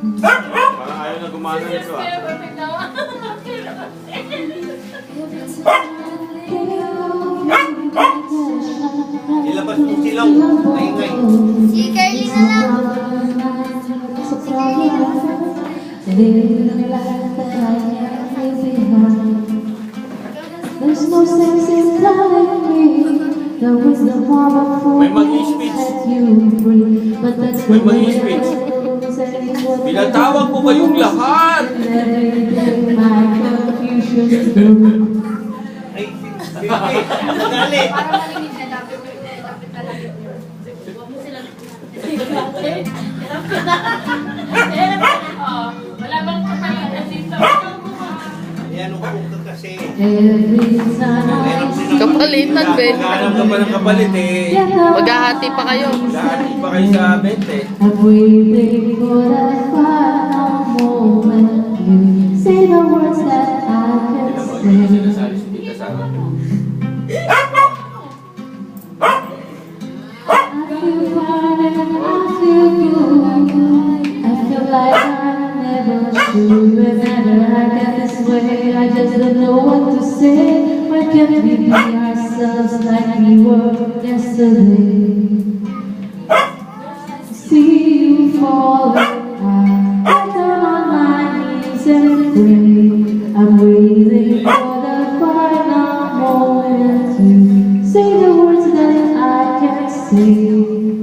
Parang ayaw na gumana nito ah. Ilabas mo silang. Ay. Si Carly na lang. Si Carly na lang. There's no sense in telling me there was no more before May mag-i-speech. but that's May mag-i-speech. Pinatawag ko kayong lahat! my confusion Ay. Dali. Para marinig na lapit na lapit. Huwag mo sila. Wala bang kapalitan dito? Yan ang ka kasi. every time Kapalitan, Ben. Maghanap ka pa ng kapalit eh. Maghahati pa kayo. Lahat pa kayo sa 20. I'm waiting for that final moment you say the words that I can Hindi naman, say. hindi sinasabi si Tita Sara. I feel fine and I feel good. I feel like I never should. Whenever I get this way, I just don't know what to say. Why can't we be ourselves like we were yesterday? See you falling, I get down on my knees and pray. I'm waiting for the final moment to say the words that I can't say.